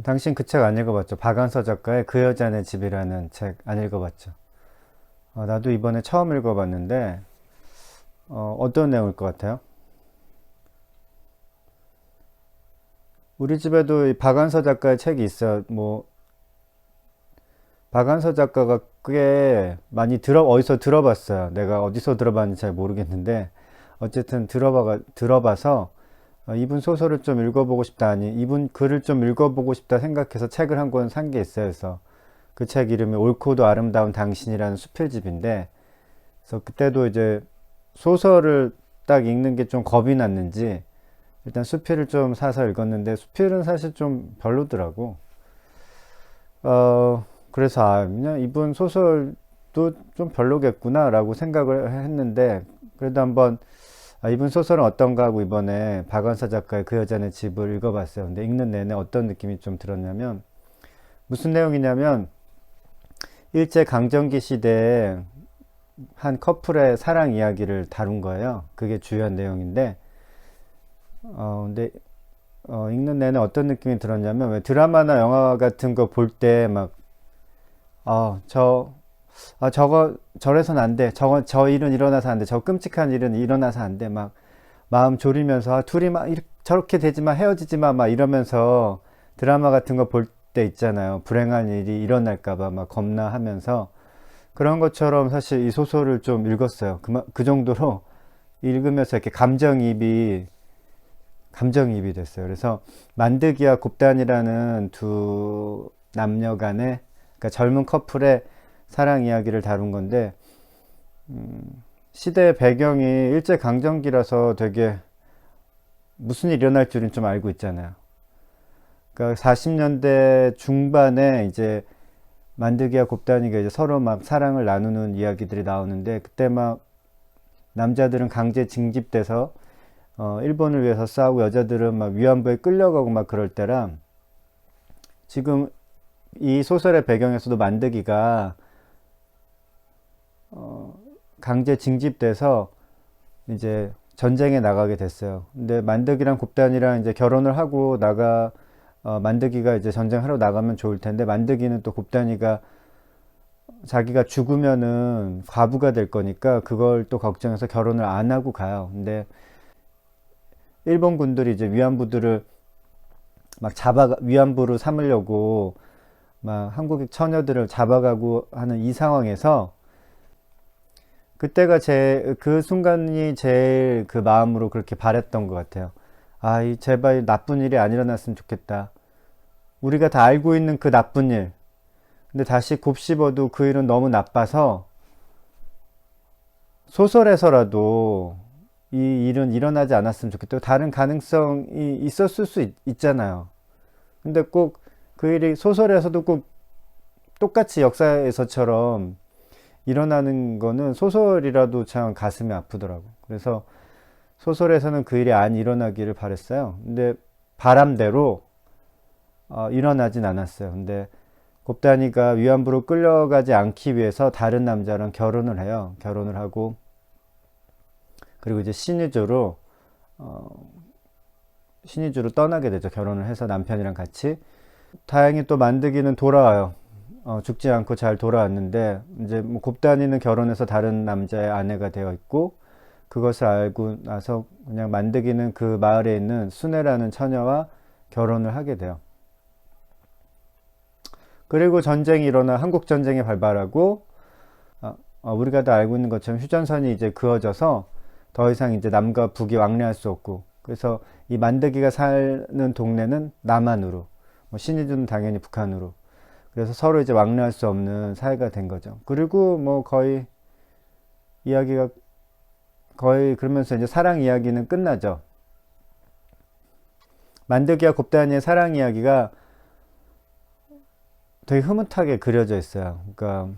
당신 그 책 안 읽어봤죠? 박완서 작가의 그 여자네 집이라는 책 안 읽어봤죠? 나도 이번에 처음 읽어봤는데, 어떤 내용일 것 같아요? 우리 집에도 이 박완서 작가의 책이 있어요. 뭐, 박완서 작가가 꽤 많이 어디서 들어봤어요. 내가 어디서 들어봤는지 잘 모르겠는데, 어쨌든 들어봐서, 이분 소설을 좀 읽어보고 싶다, 아니, 이분 글을 좀 읽어보고 싶다 생각해서 책을 한 권 산 게 있어요. 그래서 그 책 이름이 옳고도 아름다운 당신이라는 수필집인데, 그래서 그때도 이제 소설을 딱 읽는 게 좀 겁이 났는지 일단 수필을 좀 사서 읽었는데 수필은 사실 좀 별로더라고. 그래서 그냥 이분 소설도 좀 별로겠구나라고 생각을 했는데 그래도 한번 이분 소설은 어떤가 하고 이번에 박완서 작가의 그 여자네 집을 읽어봤어요. 근데 읽는 내내 어떤 느낌이 좀 들었냐면 무슨 내용이냐면 일제 강점기 시대에 한 커플의 사랑 이야기를 다룬 거예요. 그게 주요한 내용인데, 근데, 읽는 내내 어떤 느낌이 들었냐면, 왜 드라마나 영화 같은 거 볼 때 막, 어, 저, 저거, 저래선 안 돼. 저 일은 일어나서 안 돼. 저 끔찍한 일은 일어나서 안 돼. 막, 마음 졸이면서, 둘이 막, 저렇게 되지 마, 헤어지지 마, 막 이러면서 드라마 같은 거 볼 때 있잖아요. 불행한 일이 일어날까봐 막 겁나하면서, 그런 것처럼 사실 이 소설을 좀 읽었어요. 그 정도로 읽으면서 이렇게 감정이입이 됐어요. 그래서 만드기와 곱단이라는 두 남녀 간의, 그러니까 젊은 커플의 사랑 이야기를 다룬 건데, 시대 배경이 일제강점기라서 되게 무슨 일이 일어날 줄은 좀 알고 있잖아요. 그러니까 40년대 중반에 이제 만드기와 곱단이가 이제 서로 막 사랑을 나누는 이야기들이 나오는데 그때 막 남자들은 강제 징집돼서 일본을 위해서 싸우고 여자들은 막 위안부에 끌려가고 막 그럴 때라 지금 이 소설의 배경에서도 만드기가 강제 징집돼서 이제 전쟁에 나가게 됐어요. 근데 만드기랑 곱단이랑 이제 결혼을 하고 만드기가 이제 전쟁하러 나가면 좋을 텐데 만드기는 또 곱단이가 자기가 죽으면은 과부가 될 거니까 그걸 또 걱정해서 결혼을 안 하고 가요. 근데 일본 군들이 이제 위안부들을 위안부로 삼으려고 막 한국 처녀들을 잡아가고 하는 이 상황에서 그때가 그 순간이 제일 그 마음으로 그렇게 바랬던 것 같아요. 제발 나쁜 일이 안 일어났으면 좋겠다. 우리가 다 알고 있는 그 나쁜 일. 근데 다시 곱씹어도 그 일은 너무 나빠서 소설에서라도 이 일은 일어나지 않았으면 좋겠다. 다른 가능성이 있었을 수 있잖아요. 근데 꼭 그 일이 소설에서도 꼭 똑같이 역사에서처럼 일어나는 거는 소설이라도 참 가슴이 아프더라고. 그래서 소설에서는 그 일이 안 일어나기를 바랬어요. 근데 바람대로 일어나진 않았어요. 근데 곱단이가 위안부로 끌려가지 않기 위해서 다른 남자랑 결혼을 해요. 결혼을 하고 그리고 이제 신의주로 떠나게 되죠. 결혼을 해서 남편이랑 같이 다행히 또 만드기는 돌아와요. 죽지 않고 잘 돌아왔는데 이제 뭐 곱단이는 결혼해서 다른 남자의 아내가 되어 있고 그것을 알고 나서 그냥 만드기는 그 마을에 있는 순애라는 처녀와 결혼을 하게 돼요. 그리고 전쟁이 일어나 한국 전쟁이 발발하고 우리가 다 알고 있는 것처럼 휴전선이 이제 그어져서 더 이상 이제 남과 북이 왕래할 수 없고 그래서 이 만드기가 사는 동네는 남한으로 뭐 신의주는 당연히 북한으로 그래서 서로 이제 왕래할 수 없는 사회가 된 거죠. 그리고 뭐 이야기가 거의 그러면서 이제 사랑 이야기는 끝나죠. 만드기와 곱단이의 사랑 이야기가 되게 흐뭇하게 그려져 있어요. 그러니까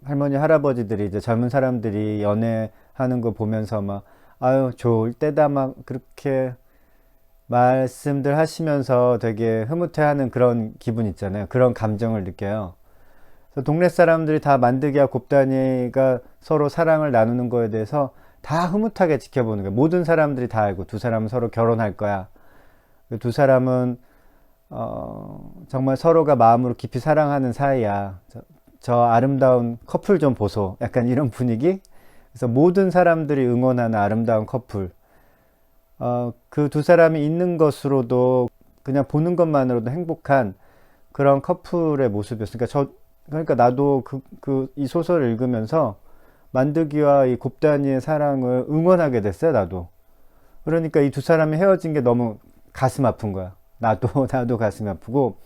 할머니 할아버지들이 이제 젊은 사람들이 연애하는 거 보면서 막 아유 좋을 때다 막 그렇게 말씀들 하시면서 되게 흐뭇해하는 그런 기분 있잖아요. 그런 감정을 느껴요. 그래서 동네 사람들이 다 만드기와 곱단이가 서로 사랑을 나누는 거에 대해서 다 흐뭇하게 지켜보는 거예요. 모든 사람들이 다 알고 두 사람은 서로 결혼할 거야. 두 사람은 정말 서로가 마음으로 깊이 사랑하는 사이야. 저 아름다운 커플 좀 보소. 약간 이런 분위기? 그래서 모든 사람들이 응원하는 아름다운 커플. 그 두 사람이 있는 것으로도 그냥 보는 것만으로도 행복한 그런 커플의 모습이었으니까 그러니까 나도 이 소설을 읽으면서 만드기와 이 곱다니의 사랑을 응원하게 됐어요, 나도. 그러니까 이 두 사람이 헤어진 게 너무 가슴 아픈 거야. 나도 가슴이 아프고,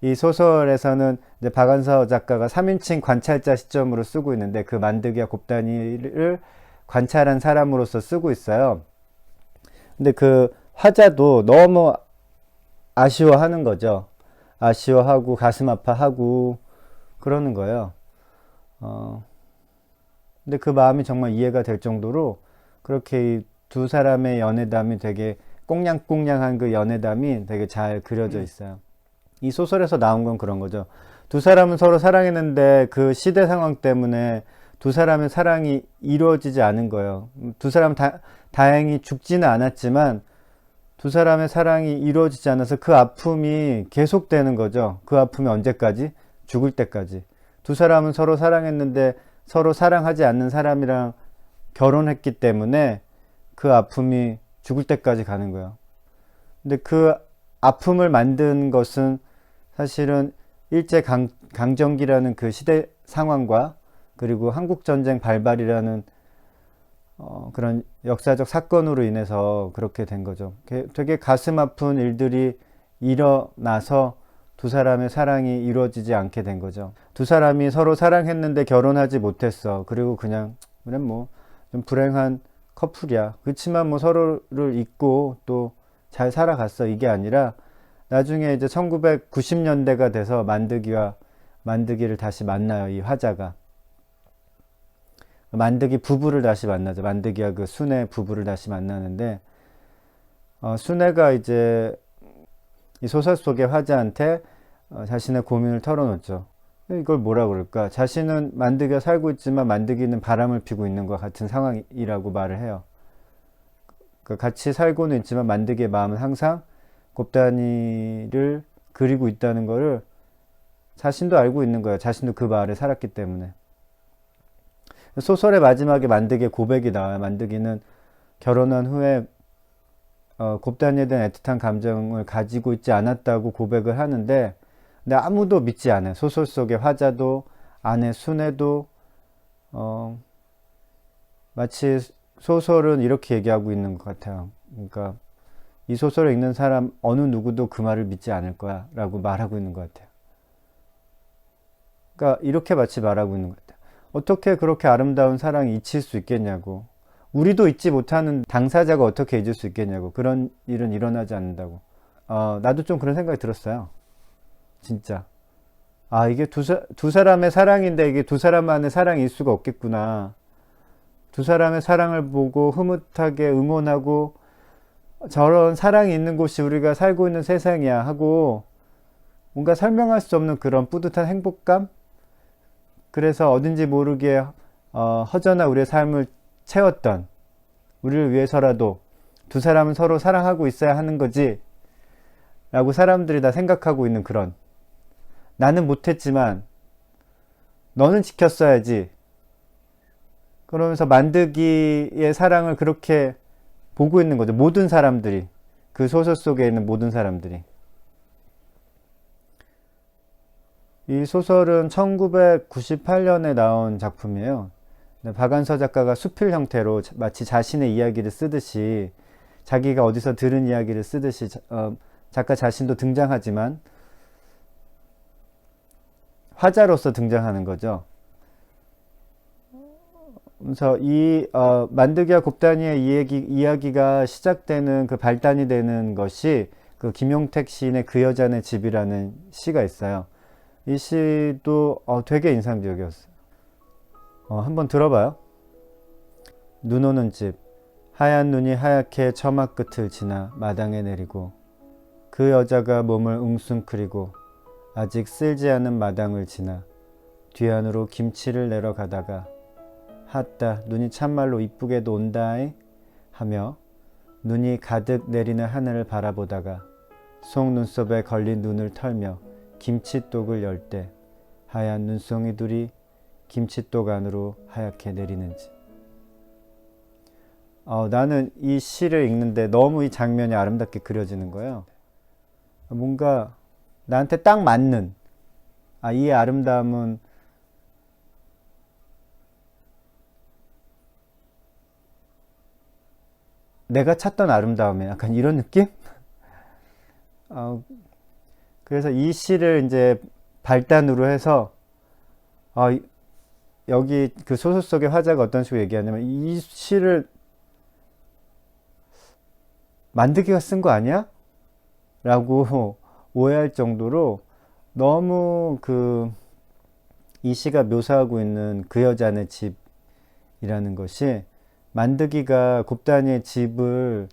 이 소설에서는 이제 박완서 작가가 3인칭 관찰자 시점으로 쓰고 있는데 그 만드기와 곱다니를 관찰한 사람으로서 쓰고 있어요. 근데 그 화자도 너무 아쉬워하는 거죠. 아쉬워하고 가슴 아파하고 그러는 거예요. 근데 그 마음이 정말 이해가 될 정도로 그렇게 이 두 사람의 연애담이 되게 꽁냥꽁냥한 그 연애담이 되게 잘 그려져 있어요. 이 소설에서 나온 건 그런 거죠. 두 사람은 서로 사랑했는데 그 시대 상황 때문에 두 사람의 사랑이 이루어지지 않은 거예요. 두 사람 다행히 죽지는 않았지만 두 사람의 사랑이 이루어지지 않아서 그 아픔이 계속되는 거죠. 그 아픔이 언제까지? 죽을 때까지. 두 사람은 서로 사랑했는데 서로 사랑하지 않는 사람이랑 결혼했기 때문에 그 아픔이 죽을 때까지 가는 거예요. 근데 그 아픔을 만든 것은 사실은 일제 강점기라는 그 시대 상황과 그리고 한국전쟁 발발이라는 그런 역사적 사건으로 인해서 그렇게 된 거죠. 되게 가슴 아픈 일들이 일어나서 두 사람의 사랑이 이루어지지 않게 된 거죠. 두 사람이 서로 사랑했는데 결혼하지 못했어. 그리고 그냥 뭐 좀 불행한 커플이야. 그렇지만 뭐 서로를 잊고 또 잘 살아갔어. 이게 아니라 나중에 이제 1990년대가 돼서 만드기를 다시 만나요. 이 화자가. 만드기 부부를 다시 만나죠. 만드기와 그 순애 부부를 다시 만나는데, 순애가 이제 이 소설 속의 화자한테 자신의 고민을 털어놓죠. 이걸 뭐라 그럴까? 자신은 만드기가 살고 있지만 만드기는 바람을 피고 있는 것 같은 상황이라고 말을 해요. 같이 살고는 있지만 만드기의 마음은 항상 곱다니를 그리고 있다는 거를 자신도 알고 있는 거예요. 자신도 그 마을에 살았기 때문에. 소설의 마지막에 만드기의 고백이 나와요. 만드기는 결혼한 후에 곱다니에 대한 애틋한 감정을 가지고 있지 않았다고 고백을 하는데, 근데 아무도 믿지 않아요. 소설 속의 화자도 아내 순애도 마치 소설은 이렇게 얘기하고 있는 것 같아요. 그러니까 이 소설을 읽는 사람 어느 누구도 그 말을 믿지 않을 거야 라고 말하고 있는 것 같아요. 그러니까 이렇게 마치 말하고 있는 것 같아요. 어떻게 그렇게 아름다운 사랑이 잊힐 수 있겠냐고. 우리도 잊지 못하는 당사자가 어떻게 잊을 수 있겠냐고. 그런 일은 일어나지 않는다고. 나도 좀 그런 생각이 들었어요. 진짜. 이게 두 사람의 사랑인데 이게 두 사람만의 사랑일 수가 없겠구나. 두 사람의 사랑을 보고 흐뭇하게 응원하고 저런 사랑이 있는 곳이 우리가 살고 있는 세상이야 하고 뭔가 설명할 수 없는 그런 뿌듯한 행복감? 그래서 어딘지 모르게 허전한 우리의 삶을 채웠던, 우리를 위해서라도 두 사람은 서로 사랑하고 있어야 하는 거지 라고 사람들이 다 생각하고 있는 그런, 나는 못했지만 너는 지켰어야지, 그러면서 만드기의 사랑을 그렇게 보고 있는 거죠. 모든 사람들이, 그 소설 속에 있는 모든 사람들이. 이 소설은 1998년에 나온 작품이에요. 박완서 작가가 수필 형태로 마치 자신의 이야기를 쓰듯이, 자기가 어디서 들은 이야기를 쓰듯이 작가 자신도 등장하지만 화자로서 등장하는 거죠. 그래서 이 만드기와 곱다니의 이야기가 시작되는 그 발단이 되는 것이 그 김용택 시인의 그 여자네 집이라는 시가 있어요. 이 시도 되게 인상적이었어요. 한번 들어봐요. 눈 오는 집, 하얀 눈이 하얗게 처막 끝을 지나 마당에 내리고 그 여자가 몸을 웅숭크리고 아직 쓸지 않은 마당을 지나 뒤안으로 김치를 내러 가다가 핫다 눈이 참말로 이쁘게도 온다이 하며 눈이 가득 내리는 하늘을 바라보다가 속 눈썹에 걸린 눈을 털며 김칫독을 열 때 하얀 눈송이들이 김칫독 안으로 하얗게 내리는지. 나는 이 시를 읽는데 너무 이 장면이 아름답게 그려지는 거예요. 뭔가 나한테 딱 맞는, 이 아름다움은 내가 찾던 아름다움이야. 약간 이런 느낌? 그래서 이 시를 이제 발단으로 해서, 여기 그 소설 속의 화자가 어떤 식으로 얘기하냐면, 이 시를 만드기가 쓴 거 아니야? 라고 오해할 정도로 너무 이 시가 묘사하고 있는 그 여자의 집이라는 것이 만드기가 곱단이의 집을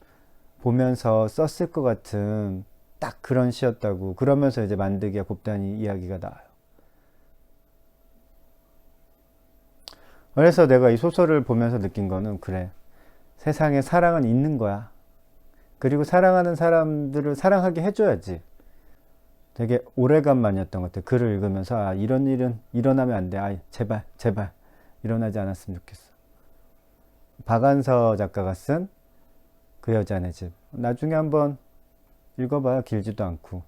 보면서 썼을 것 같은 딱 그런 시였다고. 그러면서 이제 만드기와 곱단이 이야기가 나와요. 그래서 내가 이 소설을 보면서 느낀 거는, 그래, 세상에 사랑은 있는 거야. 그리고 사랑하는 사람들을 사랑하게 해줘야지. 되게 오래간만이었던 것 같아. 글을 읽으면서 이런 일은 일어나면 안 돼. 제발 제발 일어나지 않았으면 좋겠어. 박안서 작가가 쓴 그 여자네 집. 나중에 한번 읽어봐요. 길지도 않고.